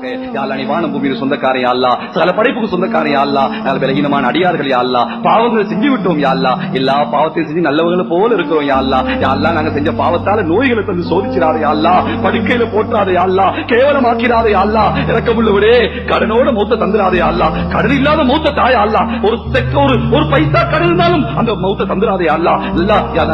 செய்வாயாக. யா அல்லாஹ் நீ வானம் பூமியின் சொந்தக்காரன் யா அல்லாஹ், சகல படைப்புக்கு சொந்தக்காரன் யா அல்லாஹ். நாங்கள் பலகீனமான அடியார்கள் யா அல்லாஹ், பாவங்களை செஞ்சு விட்டோம் யா அல்லாஹ், எல்லா பாவத்தையும் செஞ்சு நல்லவங்களை போல இருக்கிறோம் யா அல்லாஹ். யா அல்லாஹ் நாங்க செஞ்ச பாவத்தால நோய்களை தந்து சோதிச்சிடாத யா அல்லாஹ், படுக்கையில போற்றாத யா அல்லாஹ், கேவலமாக்கிறாத யா அல்லாஹ், இரக்கமுள்ளவரே கடனோட மூத்த தந்துடாத யா அல்லாஹ், கடன் இல்லாத மூத்த தாயா அல்லாஹ், ஒரு பைசா கடன் இருந்தாலும் அந்த மூத்த தந்துடாத யா அல்லாஹ்,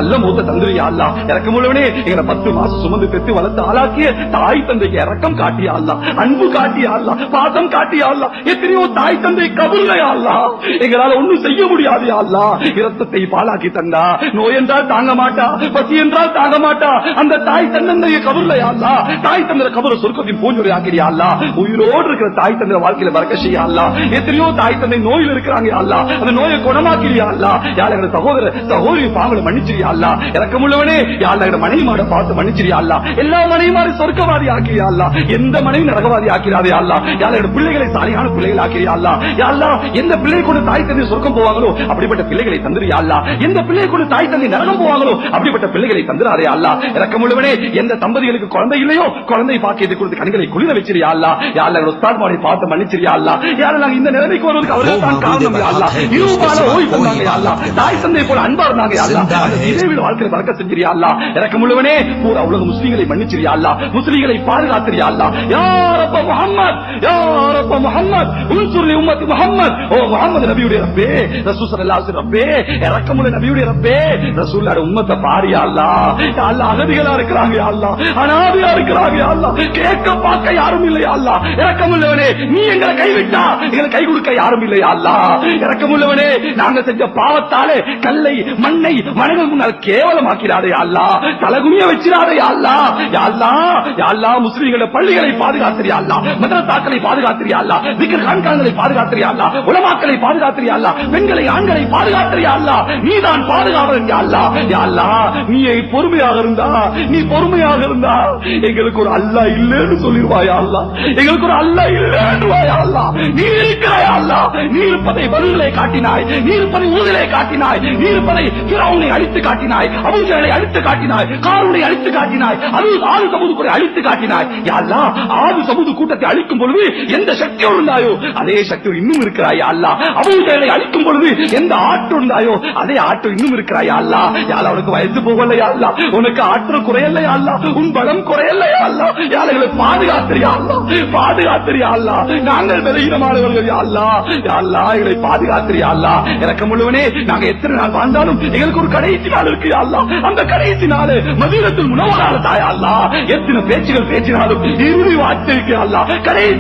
நல்ல மூத்த தந்துரு யா அல்லாஹ். இரக்கமுள்ளவனே எங்களை 10 மாசம் சுமந்து பெற்று வளர்த்து ஆளாக்கிய தாய் தந்தைக்கு இரக்கம் காட்டியா அல்லாஹ், அன்பு காட்டியா அல்லாஹ், பாசம் காட்டியா அல்லாஹ். எத்தனையோ தாய் தந்தை கபூர்லையா அல்லாஹ், எங்களால ஒண்ணும் செய்ய முடியாது யா அல்லாஹ். இரத்தத்தை பாலாக்கி தந்தா, நோய் என்றால் தாங்க மாட்டா, பசி என்றால் தாங்க மாட்டா, அந்த தாய் தந்தைய கபூர்லையா அல்லாஹ், தாய் தந்தை கபூர சொர்க்கத்தின் பூஞ்சொலி ஆக்கிறியா அல்லாஹ். உயிரோடு இருக்கிற தாய் தந்தை வாழ்க்கையில பறக்க செய்யா அல்லாஹ். எத்தனையோ தாய் தந்தை நோயில் இருக்கிறாங்க அல்லாஹ், அந்த நோயை குணமாக்கிறியா அல்லாஹ். யாழ் சகோதர சகோதரி பாவங்களை மன்னிச்சிரியா அல்லாஹ். இரக்கமுள்ளவனே யாழ் மனைவிமாட பார்த்து மன்னிச்சிரியா அல்லாஹ். எல்லா மனைவிமாரும் சொர்க்கவாதி ஆக்கிறியா அல்லாஹ், எந்த மனைவி நரகவாதி ஆக்கிறாதே அல்லாஹ். யாழ் பிள்ளைகளை சாலியான பிள்ளைகள் ஆக்கிறியா அல்லாஹ். யாழ்லா எந்த பிள்ளை கொண்டு தாய் தந்தை சொர்க்கம் போவாங்களோ அப்படிப்பட்ட பிள்ளைகளை தந்துரியா அல்லாஹ். எந்த பிள்ளை கொண்டு தாய் தந்தை நரகம் போவாங்களோ அப்படிப்பட்ட பிள்ளைகளை தந்துராதே அல்லாஹ். இரக்கமுள்ளவனே எந்த தம்பதிகளுக்கு குழந்தை இல்லையோ குழந்தை பாக்கியத்தை கொடுத்து கண்களை குளிர வச்சிரியா அல்லாஹ். யாழ்லா உஸ்தாத்மாரை பார்த்து மன்னிச்சிரியா அல்லாஹ். யாழ்லா இந்த நிலைமைக்கு வருவதற்கு அவர்கள் தான் காரணம் யா அல்லாஹ். இருபால ஓய் பண்ணாங்க யா அல்லாஹ், தாய் தந்தை போல அன்பா இருந்தாங்க யா அல்லாஹ். இதேவிட வாழ்க்கையில பறக்க செஞ்சிரியா அல்லாஹ். இரக்கமுள்ளவனே பூரா உலக முஸ்லிம்களை மன்னிச்சிரியா அல்லாஹ், முஸ்லிம்களை பாதுகாத்திரியா அல்லாஹ். யா ரப்ப முஹம்மத், யா ரப்ப முஹம்மத் உன்சுர் லி உம்மத்தி முஹம்மத். ஓ முஹம்மது நபியுடைய ரப்பே, ரசூல் ஸல்லல்லாஹு அலைஹி ரப்பே, இரக்கமுள்ள நபியுடைய ரப்பே, ரசூலோட உம்மத்தை பாரியா அல்லாஹ். யா அல்லாஹ் அகதிகளா இருக்கிறாங்க யா அல்லாஹ், அனாதையா இருக்கிறாங்க யா அல்லாஹ், கேட்க பார்க்க யாரும் இல்லை யா அல்லாஹ். இரக்கமுள்ளவனே நீ எங்களை கைவிட்டா எங்களை கை கொடுக்க யாரும் இல்லை யா அல்லாஹ். இரக்கமுள்ளவனே நாங்க செஞ்ச பாவத்தாலே கல்லை மண்ணை மனிதன் முன்னால் கேவலமாக்கிறாதே யா அல்லாஹ், தலகுனிய வச்சிராதே யா அல்லாஹ். யா அல்லாஹ், யா அல்லாஹ் முஸ்லிம்களோட பள்ளிகளை பாதுகாத்திரியா அல்லாஹ், மதரசாக்களை பாதுகாத்திரியா அல்லாஹ், விக்ர் கான்கான்களை பாதுகாத்திரியா அல்லாஹ், உலமாக்களை பாதுகாத்திரியா அல்லாஹ், பெண்களை ஆண்களை பாதுகாத்திரியா அல்லாஹ். நீதான் பாதுகாவலன் யா அல்லாஹ். யா அல்லாஹ் நீ பொறுமையாக இருந்தா, நீ பொறுமையாக இருந்தா எங்களுக்கு ஒரு அல்லாஹ் இல்லைன்னு சொல்லிடுவாயா அல்லாஹ், எங்களுக்கு ஒரு அல்லாஹ் இல்லைன்னுவாயா அல்லாஹ். நீ இருக்கிறாயா அல்லாஹ், நீ இருப்பதை பதில்களை காட்டினாய், நீ இருப்பதை ஊதலை காட்டினாய், நீ இருப்பதை ஃபிரௌனை அழித்து காட்டினாய், அபூஜஹலை அழித்து காட்டினாய், காரூனை அழித்து காட்டினாய், ஆது சமூது கூட அழித்து காட்டினாய் யா அல்லாஹ். ஆது சமூது கூட்டத்தை அழிக்கும் பொழுது எந்த சக்தியோடு இருந்தாயோ அதே சக்தியோடு இன்னும் இருக்கிறாயா அல்லாஹ். அபூஜஹலை அழிக்கும் பொழுது எந்த ஆற்றல் இருந்தாயோ அதே ஆற்றல் இன்னும் இருக்கிறாயா அல்லாஹ். யா அல்லாஹ் உனக்கு வயசு போகலையா அல்லாஹ், உனக்கு ஆற்றல் குறையலையா அல்லாஹ், உன் பலம் குறையலையா அல்லாஹ். யா அல்லாஹ் எங்களை பாதுகாத்திரியா அல்லாஹ், பாதுகாத்திரியா அல்லாஹ். நாங்கள் விலகீனமானவர்கள் யா அல்லாஹ். யா அல்லாஹ் எங்களை பாதுகாத்திரியா அல்லாஹ். இரக்கமுள்ளவனே நாங்க எத்தனை நாள் வாழ்ந்தாலும் எங்களுக்கு ஒரு கடைசி நாள் இருக்கு யா அல்லாஹ். அந்த கடைசி நாள் மதீனத்துல் முனவ்வரால தாயா அல்லாஹ். எத்தனை பேச்சுகள் பேசினாலும் இறுதி வார்த்தை இருக்கு யா அல்லாஹ். கடைசி